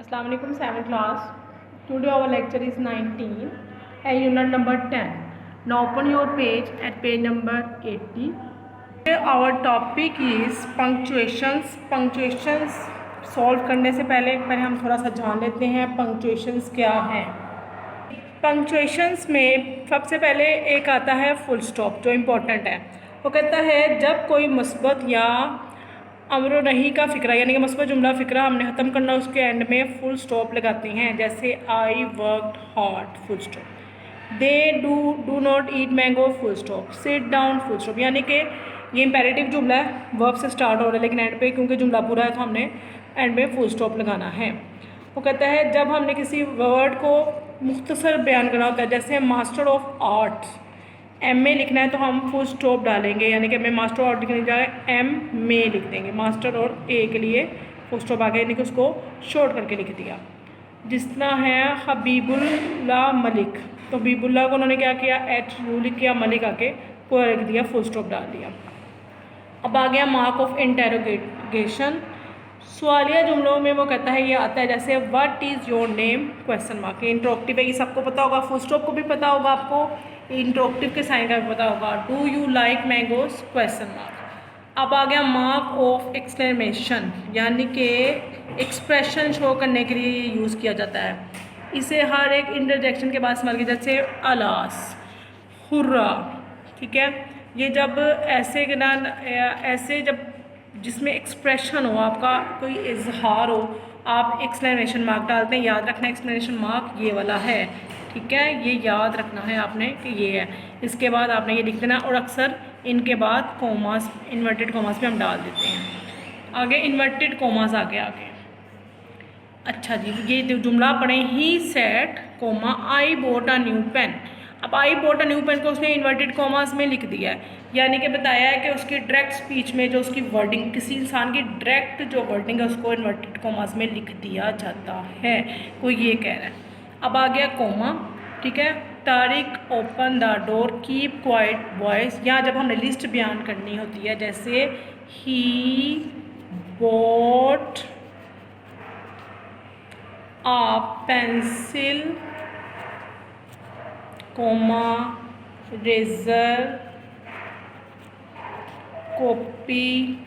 Assalamu alaikum 7th class. Today our lecture is 19 and unit number 10. Now open your page at page number 80. Our topic is punctuations. Punctuations solve करने से पहले हम थोड़ा सा जान लेते हैं punctuations क्या हैं. Punctuations में सबसे पहले एक आता है full stop जो important है. वो कहता है जब कोई मुस्बत या अमर नहीं का फ़िक्रा यानी कि मुस्बत जुमला फ़िक्रा हमने ख़त्म करना उसके एंड में फुल स्टॉप लगाते हैं. जैसे I worked hard full stop, they do not eat mango full stop, sit down full stop. यानी कि ये इम्पेरेटिव जुमला है, वर्ब से स्टार्ट हो रहा है लेकिन एंड पे क्योंकि जुमला पूरा है तो हमने एंड में फुल स्टॉप लगाना है. वो कहता है जब हमने किसी वर्ड को मुख्तसर बयान करना होता है, जैसे मास्टर ऑफ आर्ट्स एम में लिखना है तो हम फुल स्टॉप डालेंगे, यानी कि हमें मास्टर और लिखने जाए एम में लिख देंगे. मास्टर और ए के लिए फुल स्टॉप आ गया यानी कि उसको शॉर्ट करके लिख दिया. जिस तरह है हबीबुल्ला मलिक, तो हबीबुल्ला को उन्होंने क्या किया, एच यू लिख किया, मलिक आके पूरा लिख दिया, फुल स्टॉप डाल दिया. अब आ गया मार्क ऑफ इंटेरोगेशन. सवालिया जुमलों में वो कहता है ये आता है जैसे what is your name question mark. इंट्रोक्टिव है, ये सबको पता होगा, फुल स्टॉप को भी पता होगा आपको, इंट्रोक्टिव के साइन का भी पता होगा. Do you like mangoes question mark. अब आ गया मार्क ऑफ एक्सक्लेमेशन, यानी कि एक्सप्रेशन शो करने के लिए ये यूज़ किया जाता है. इसे हर एक इंटरजेक्शन के बाद इस्तेमाल किया, जैसे अलास, हुर्रा. ठीक है, ये जब ऐसे के ना ऐसे जब जिसमें एक्सप्रेशन हो, आपका कोई इजहार हो, आप एक्सक्लेमेशन मार्क डालते हैं. याद रखना एक्सक्लेमेशन मार्क ये वाला है. ठीक है, ये याद रखना है आपने कि ये है. इसके बाद आपने ये लिख देना और अक्सर इनके बाद कोमास, इन्वर्टेड कोमास भी हम डाल देते हैं. आगे इन्वर्टेड कोमास आगे. अच्छा जी, ये जुमला पढ़ें, he said comma I bought a new pen. अब I bought a new pen को उसने इन्वर्टेड कोमास में लिख दिया है, यानी कि बताया है कि उसकी डायरेक्ट स्पीच में जो उसकी वर्डिंग, किसी इंसान की डायरेक्ट जो वर्डिंग है उसको इन्वर्टेड कोमास में लिख दिया जाता है. कोई ये कह रहा है. अब आ गया कोमा. ठीक है, Tariq open the door, keep quiet boys. यहाँ जब हमने लिस्ट बयान करनी होती है, जैसे he bought a pencil comma razor copy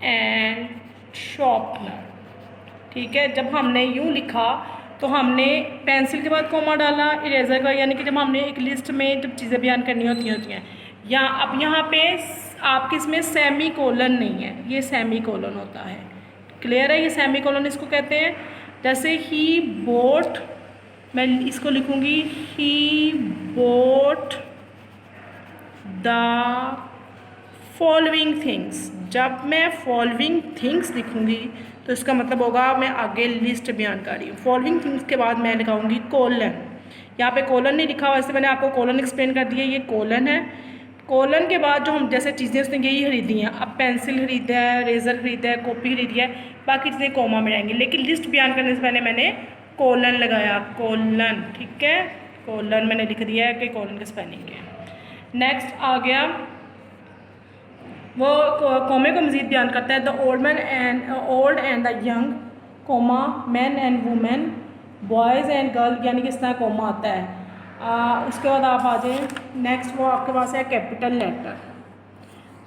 and sharpener. ठीक है, जब हमने यूँ लिखा तो हमने पेंसिल के बाद कोमा डाला, इरेज़र का, यानी कि जब हमने एक लिस्ट में जब चीज़ें बयान करनी होती हैं. या अब यहाँ पे आपके इसमें सेमी कोलन नहीं है, ये सेमी कोलन होता है. क्लियर है, ये सेमी कोलन इसको कहते हैं. जैसे ही बोट, मैं इसको लिखूँगी ही बोट द फॉलोइंग थिंग्स. जब मैं फॉलोइंग थिंग्स लिखूँगी तो इसका मतलब होगा मैं आगे लिस्ट बयान कर रही हूँ. फॉलोइंग थिंग्स के बाद मैं लिखाऊंगी कोलन. यहाँ पे कोलन नहीं लिखा, वैसे मैंने आपको कोलन एक्सप्लेन कर दिया, ये कोलन है. कोलन के बाद जो हम जैसे चीज़ें उसने यही खरीदी हैं, अब पेंसिल खरीदा है, रेज़र खरीदा है, कॉपी खरीदी है, बाकी चीज़ें कोमा में आएंगी. लेकिन लिस्ट बयान करने से पहले मैंने कोलन लगाया, कोलन. ठीक है, कोलन मैंने लिख दिया है कि कोलन की स्पेलिंग है. नेक्स्ट आ गया, वो कोमे को मज़ीद बयान करता है. The old and the young comma man and women boys and girl, यानी कि इस तरह कोमा आता है. उसके बाद आप आ जाएँ नेक्स्ट, वो आपके पास है कैपिटल लेटर.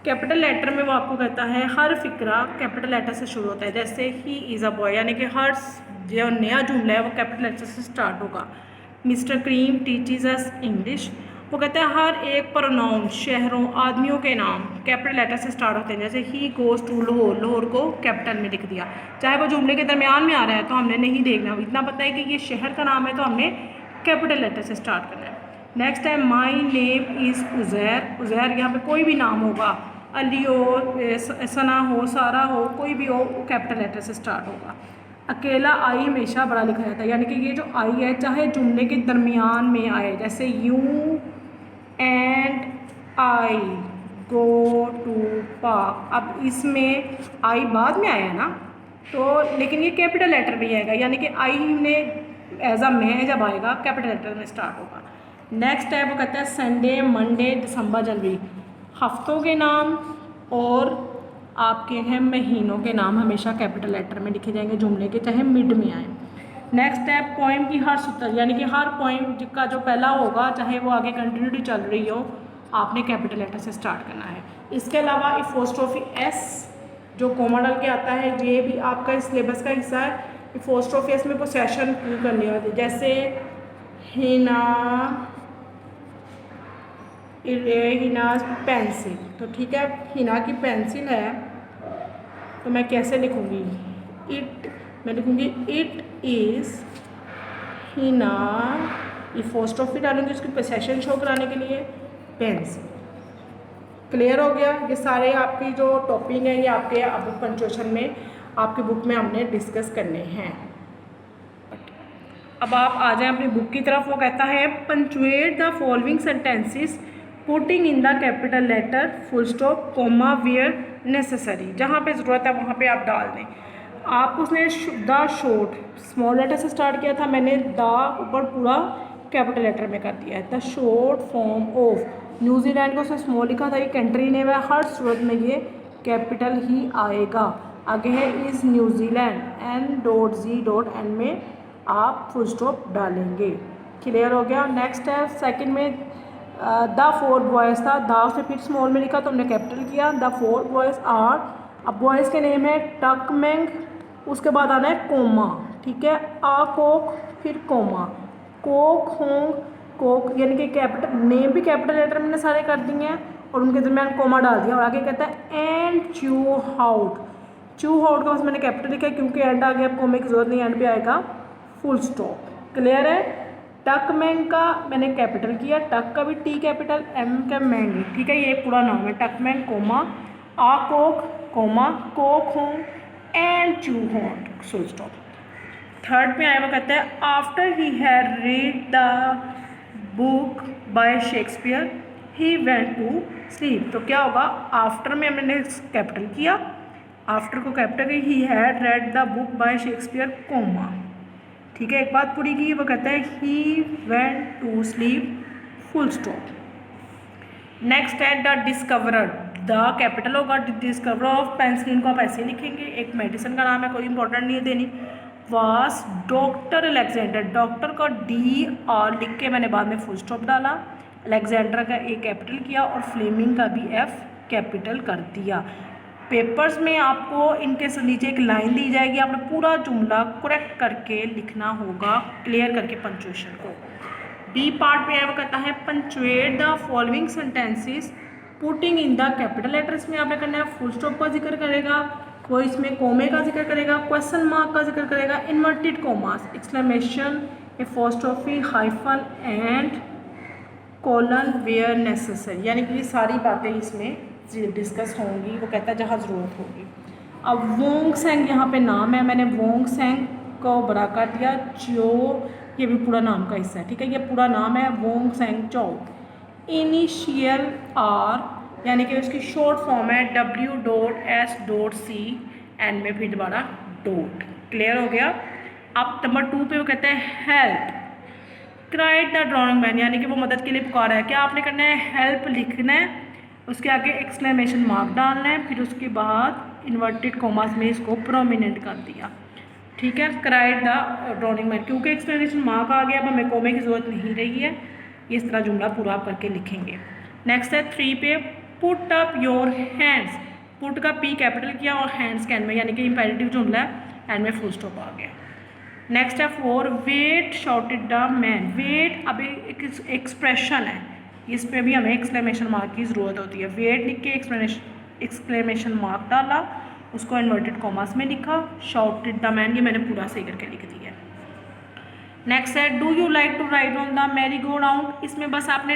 कैपिटल लेटर में वो आपको कहता है हर फिक्रा कैपिटल लेटर से शुरू होता है. जैसे ही इज़ अ बॉय, यानी कि हर जो नया जुमला है वो कैपिटल लेटर से स्टार्ट होगा. Mister cream teaches us English. वो कहते हैं हर एक प्रोनाउन, शहरों, आदमियों के नाम कैपिटल लेटर से स्टार्ट होते हैं. जैसे he goes to Lahore, Lahore को कैपिटल में लिख दिया. चाहे वो जुमले के दरमियान में आ रहा है तो हमने नहीं देखना, इतना पता है कि ये शहर का नाम है तो हमने कैपिटल लेटर से स्टार्ट करना है. नेक्स्ट है my name is Uzair. Uzair यहाँ पे कोई भी नाम होगा, अली हो, सना हो, सारा हो, कोई भी हो, कैपिटल लेटर से स्टार्ट होगा. अकेला आई हमेशा बड़ा लिखा जाता है, यानी कि ये जो आई है चाहे जुमले के दरमियान में आए, जैसे you and I go to park. अब इसमें आई बाद में आया ना, तो लेकिन ये कैपिटल लेटर में आएगा, यानी कि आई ने एज अ मैं जब आएगा कैपिटल लेटर में स्टार्ट होगा. नेक्स्ट है वो कहता है संडे, मंडे, दिसंबर, जनवरी, हफ्तों के नाम और आपके हैं महीनों के नाम हमेशा कैपिटल लेटर में लिखे जाएंगे जुमले के, चाहे मिड में आए। नेक्स्ट है पोएम की हर सतर, यानी कि हर पोएम का जो पहला होगा, चाहे वो आगे कंटिन्यूटी चल रही हो, आपने कैपिटल लेटर से स्टार्ट करना है। इसके अलावा अपोस्ट्रोफी एस जो कोमा डाल के आता है, ये भी आपका सिलेबस का हिस्सा है। अपोस्ट्रोफी एस में पोसेशन प्रूव करनी होती है, जैसे हिना पेंसिल। तो ठीक है, हिना की पेंसिल है तो मैं कैसे लिखूँगी, इट, मैं लिखूँगी इट इज़ हिना, अपोस्ट्रोफी डालूँगी उसकी पोसेशन शो कराने के लिए, पेंसिल। क्लियर हो गया। ये सारे आपकी जो टॉपिक हैं ये आपके अब पंक्चुएशन में आपकी बुक में हमने डिस्कस करने हैं। अब आप आ जाएं अपनी बुक की तरफ। वो कहता है punctuate the following sentences putting in the capital letter full stop comma where necessary. जहाँ पे ज़रूरत है वहाँ पे आप डाल दें। आप उसने द शॉर्ट स्मॉल लेटर से स्टार्ट किया था, मैंने द ऊपर पूरा कैपिटल लेटर में कर दिया है। The short form of New Zealand को उसने स्मॉल लिखा था, ये कंट्री नेम है, हर सूरत में ये कैपिटल ही आएगा। आगे है इज़ न्यूजीलैंड, N.G.N में आप फुल स्टॉप डालेंगे। क्लियर हो गया। नेक्स्ट है सेकंड में द 4 बॉयज़ था, द उसने फिर स्मॉल में लिखा तो हमने कैपिटल किया। द 4 बॉयज़ आर, अब बॉयज़ के नेम है टक मैंग, उसके बाद आना है कोमा, ठीक है, आ कोक, फिर कोमा, कोक होंग कोक, यानी कि कैपिटल नेम भी कैपिटल लेटर मैंने सारे कर दिए हैं और उनके दरमियान कोमा डाल दिया। और आगे कहता है एंड चू हाउट, चू हाउट का बस मैंने कैपिटल लिखा है क्योंकि एंड आ गया, अब कोमे की जरूरत नहीं, एंड पे आएगा फुल स्टॉप। क्लियर है। टक मैंग का मैंने कैपिटल किया, टक का भी टी कैपिटल, एम का मैंग, ठीक है, ये पूरा नाम है टक मैंग कोमा, आ कोक कोमा, कोक होंग एंड चू हाउट फुल स्टॉप। थर्ड में आया वो कहता है after he had read the book by Shakespeare he went to sleep. तो क्या होगा, आफ्टर में मैंने कैपिटल किया, आफ्टर को कैपिटल की, he had read the book by Shakespeare comma, ठीक है, एक बात पूरी की। वो कहता है he went to sleep full stop. Next है द डिस्कवरर, द कैपिटल होगा, डिस्कवर ऑफ पेंसिलिन को आप ऐसे लिखेंगे, एक मेडिसिन का नाम है, कोई इंपॉर्टेंट नहीं है देनी। वास डॉक्टर अलेक्जेंडर, डॉक्टर को D.R लिख के मैंने बाद में फुल स्टॉप डाला, अलेक्जेंडर का ए कैपिटल किया और फ्लेमिंग का भी F कैपिटल कर दिया। पेपर्स में आपको इनके नीचे एक लाइन दी जाएगी, आपने पूरा जुमला करेक्ट करके लिखना होगा, क्लियर करके पंक्चुएशन को। बी पार्ट में आया वो कहता है punctuate the following sentences putting in the capital letters में आपने करना है, फुल स्टॉप का जिक्र करेगा, कोई इसमें कोमे का जिक्र करेगा, क्वेश्चन मार्क का जिक्र करेगा, inverted commas, exclamation, apostrophe, hyphen and colon where necessary, यानी कि ये सारी बातें इसमें डिस्कस होंगी। वो कहता है जहाँ ज़रूरत होगी। अब वोंग सेंग यहाँ पे नाम है, मैंने वोंग सेंग को बड़ा कर दिया, जो ये भी पूरा नाम का हिस्सा है, ठीक है, ये पूरा नाम है वोंग सेंग चो। इनिशियल आर यानी कि उसकी शॉर्ट फॉर्म है W.S.C एंड में फिर दोबारा डॉट। क्लियर हो गया। अब नंबर 2 पे वो कहते हैं help, cried the drawing man, यानी कि वो मदद के लिए पुकारा है। क्या आपने करना है, हेल्प लिखना है, उसके आगे एक्सक्लेमेशन मार्क डालना है, फिर उसके बाद इन्वर्टेड कॉमास में इसको प्रोमिनेंट कर दिया, ठीक है, क्राइड द ड्रॉइंग मैन, क्योंकि एक्सक्लेमेशन मार्क आ गया, अब हमें कोमे की ज़रूरत नहीं रही है। इस तरह जुमला पूरा आप करके लिखेंगे। नेक्स्ट है 3 पे put up your hands, put का P कैपिटल किया और हैंड्स कैन में, यानी कि इंपेरेटिव जुमला है, एंड में फुल स्टॉप आ गया। नेक्स्ट है 4 wait shouted the man, wait अब एक एक्सप्रेशन है, इस पर भी हमें एक्सक्लेमेशन मार्क की ज़रूरत होती है। वेट लिख के एक्सक्लेमेशन मार्क डाला, उसको इन्वर्टेड कॉमास में लिखा, शॉटेड द मैन, ये मैंने पूरा सही करके लिख दिया। नेक्स्ट है do you like to ride on the merry go round, इसमें बस आपने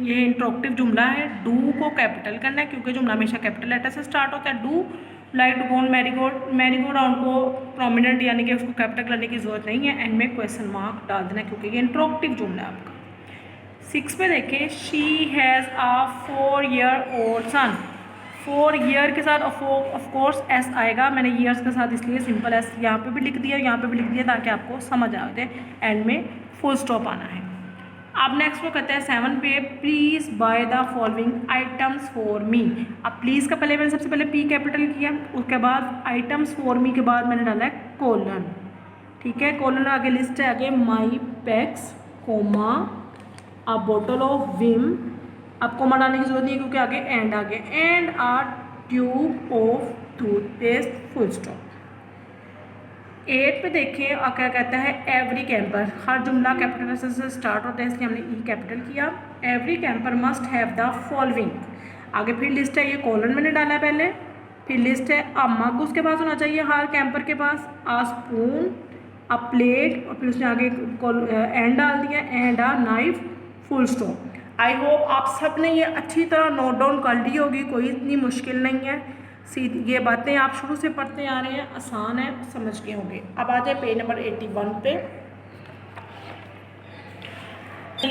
ये इंट्रोक्टिव जुमला है, डू को कैपिटल करना है क्योंकि जुमला हमेशा कैपिटल लेटर से स्टार्ट होता है। Do like to go on merry go round को प्रोमिनेंट यानी कि उसको कैपिटल करने की जरूरत नहीं है, एंड में क्वेश्चन मार्क डाल देना क्योंकि ये इंट्रोक्टिव जुमला है आपका। 6 पे देखें she has a 4-year-old son, 4 year के साथ ऑफ कोर्स एस आएगा, मैंने ईयर्स के साथ इसलिए सिंपल एस यहाँ पे भी लिख दिया, यहाँ पे भी लिख दिया ताकि आपको समझ आ जाए, एंड में फुल स्टॉप आना है। अब नेक्स्ट वो कहता है 7 पे, please by the following items for me. अब प्लीज़ का पहले मैंने सबसे पहले पी कैपिटल किया, उसके बाद आइटम्स फॉर मी के बाद मैंने डाला है कोलन, ठीक है। कोलन आगे लिस्ट है, आगे my packs comma a bottle of Vim. अब कोमा डालने की जरूरत नहीं है क्योंकि आगे एंड आ गया, and a tube of toothpaste, full stop. 8 पे देखें और क्या कहता है, एवरी कैंपर। हर जुमला कैपिटल से स्टार्ट होता है इसलिए हमने ई कैपिटल किया। Every camper must have the following, आगे फिर लिस्ट है, ये कॉलन मैंने डाला है पहले, फिर लिस्ट है अ मग उसके पास होना चाहिए हर कैंपर के पास, अ स्पून, अ प्लेट, और फिर उसने आगे एंड डाल दिया, and a knife, full stop. I hope आप सब ने ये अच्छी तरह नोट डाउन कर ली होगी, कोई इतनी मुश्किल नहीं है। सीधी ये बातें आप शुरू से पढ़ते आ रहे हैं, आसान है, समझ गए होंगे। अब आ जाए पेज नंबर 81 पे।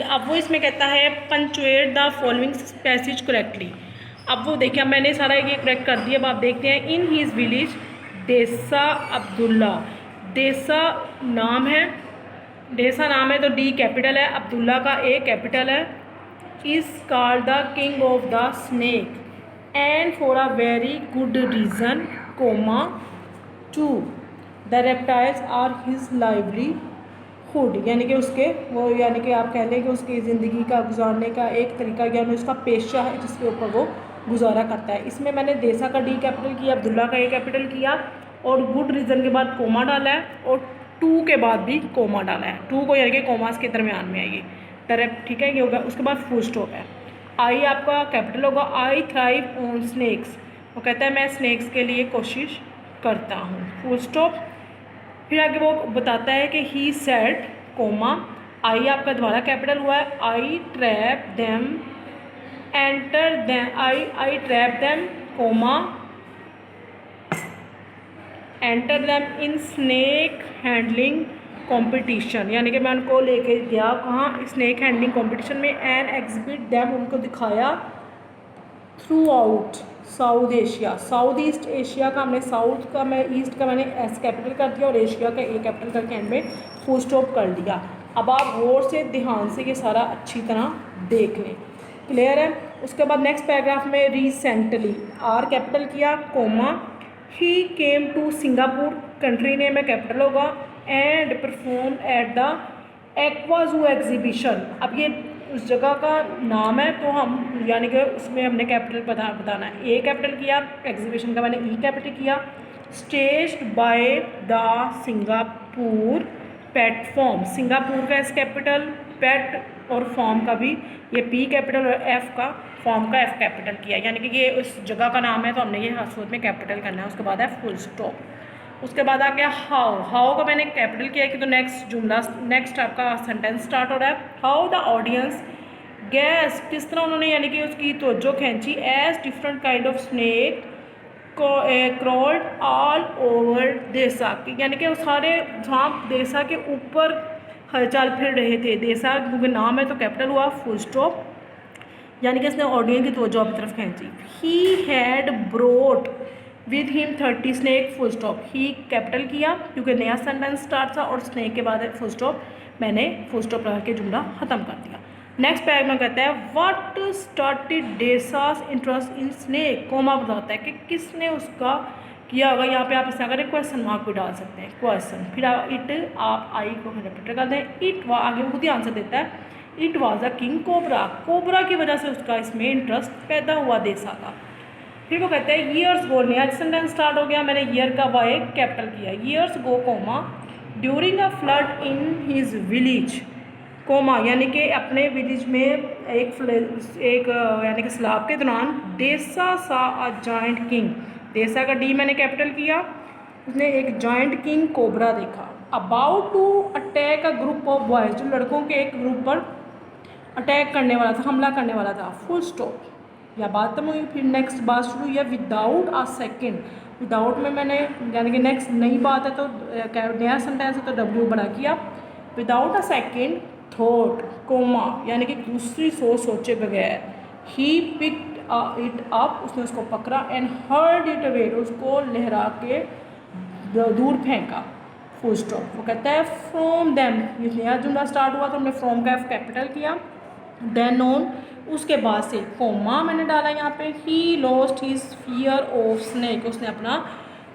अब वो इसमें कहता है punctuate the following passage correctly. अब वो देखिए मैंने सारा ये करेक्ट कर दिया। अब आप देखते हैं, इन हीज विलेज देसा अब्दुल्ला। देसा नाम है, देसा नाम है तो डी कैपिटल है, अब्दुल्ला का ए कैपिटल है। Is called the king of the snake and for a very good reason, comma 2 the reptiles are his livelihood, यानी कि उसके वो, यानी कि आप कह लें कि उसकी ज़िंदगी का गुजारने का एक तरीका, यानी उसका पेशा है जिसके ऊपर वो गुजारा करता है। इसमें मैंने देसा का डी कैपिटल किया, अब्दुल्ला का ए कैपिटल किया, और गुड रीज़न के बाद कोमा डाला है, और 2 के बाद भी कोमा डाला है। 2 को यानी कि कोमास के दरमियान में है ये डायरेक्ट, ठीक है, ये होगा। उसके बाद फुल स्टॉप है। आई आपका कैपिटल होगा, आई थ्राइव ऑन स्नैक्स, वो कहता है मैं स्नैक्स के लिए कोशिश करता हूँ, फुल स्टॉप। फिर आगे वो बताता है कि ही सेड कोमा, आई आपका दोबारा कैपिटल हुआ है, I trap them enter them, I trap them comma enter them in snake handling competition, यानी कि मैं उनको लेके गया कहाँ, स्नैक हैंडलिंग कंपटीशन में, एंड एग्जिबिट दैम, उनको दिखाया throughout South Asia. South East Asia का हमने, साउथ का मैं, ईस्ट का मैंने एस कैपिटल कर दिया, और एशिया का ए कैपिटल करके एंड में फुल स्टॉप कर दिया। अब आप गौर से ध्यान से ये सारा अच्छी तरह देख लें, क्लियर है। उसके बाद नेक्स्ट पैराग्राफ में रिसेंटली आर कैपिटल किया, comma he came to Singapore, country name में कैपिटल होगा, and perform at the aqua zoo exhibition. अब ये उस जगह का नाम है तो हम, यानी कि उसमें हमने कैपिटल बताना है। ए कैपिटल किया, एग्जीबिशन का मैंने ई कैपिटल किया। Staged by the Singapore pet form, Singapore का एस कैपिटल, पेट और फॉर्म का भी ये पी कैपिटल, और एफ का फॉर्म का एफ कैपिटल किया, यानी कि ये उस जगह का नाम है तो हमने ये हर सूरत में कैपिटल करना है। उसके बाद है फुल स्टॉप। उसके बाद आ गया हाउ, हाउ को मैंने कैपिटल किया कि तो नेक्स्ट जुमला, नेक्स्ट आपका सेंटेंस स्टार्ट हो रहा है। हाउ द ऑडियंस गैस, किस तरह उन्होंने यानी कि उसकी तवज्जो खींची, as different kind of snake crawled all over देसा, यानी कि सारे सांप देसा के ऊपर हलचल फिर रहे थे। देसा क्योंकि नाम है तो कैपिटल हुआ, फुल स्टॉप, यानी कि इसने ऑडियंस की तवज्जो अपनी तरफ खींची। He had brought with him 30 snake, full stop. He capital किया क्योंकि नया सेंटेंस स्टार्ट था, और स्नैक के बाद फुल स्टॉप, मैंने फुल स्टॉप लगा के जुमला ख़त्म कर दिया। नेक्स्ट पैराग्राफ में कहता है व्हाट स्टार्टेड डेसास इंटरेस्ट इन स्नैक, कोमा बताता है कि किसने उसका किया होगा। यहाँ पे आप इस अगर क्वेश्चन मार्क भी डाल सकते हैं, क्वेश्चन, फिर आप इट, आप आई को रिपीट कर दें, इट आगे खुद ही आंसर देता है, it was a king cobra, cobra की वजह से उसका इसमें इंटरेस्ट पैदा हुआ देसा का। फिर वो कहते हैं ईयर्स गो, नया सेंटेंस स्टार्ट हो गया, मैंने ईयर का वाई कैपिटल किया, years ago comma during a flood in his village, comma यानी कि अपने विलेज में एक यानी कि सैलाब के दौरान, देसा सा अ जाइंट किंग, देसा का डी मैंने कैपिटल किया, उसने एक जाइंट किंग कोबरा देखा। About to attack a group of boys, जो लड़कों के एक ग्रुप पर अटैक करने वाला था, हमला करने वाला था, फुल स्टॉप, या बात खत्म हुई। फिर नेक्स्ट बात शुरू हुई है विदाउट अ सेकेंड, विदाउट में मैंने यानी कि नेक्स्ट नई बात है तो नया सेंटेंस है तो डब्ल्यू बड़ा किया, without a second thought comma यानी कि दूसरी सोचे बगैर, ही पिक्ड इट अप, उसने उसको पकड़ा, एंड हर्ड इट अवे, उसको लहरा के दूर फेंका, फुल स्टॉप। वो कहता है फ्रॉम देम, ये नया जुमला स्टार्ट हुआ तो हमने फ्रॉम का एफ कैपिटल किया, देन ऑन, उसके बाद से कोमा मैंने डाला यहाँ पे, he lost his fear of snake, उसने अपना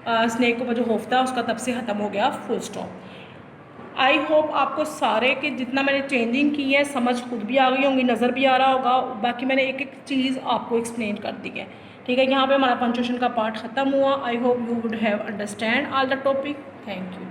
स्नेक के ऊपर जो खौफ था उसका तब से ख़त्म हो गया, फुल स्टॉप। आई होप आपको सारे के जितना मैंने चेंजिंग की है समझ खुद भी आ गई होंगी, नज़र भी आ रहा होगा, बाकी मैंने एक एक चीज़ आपको एक्सप्लेन कर दी है। ठीक है, यहाँ पे हमारा पंक्चुएशन का पार्ट ख़त्म हुआ। I hope you would have understand all the topic. Thank you.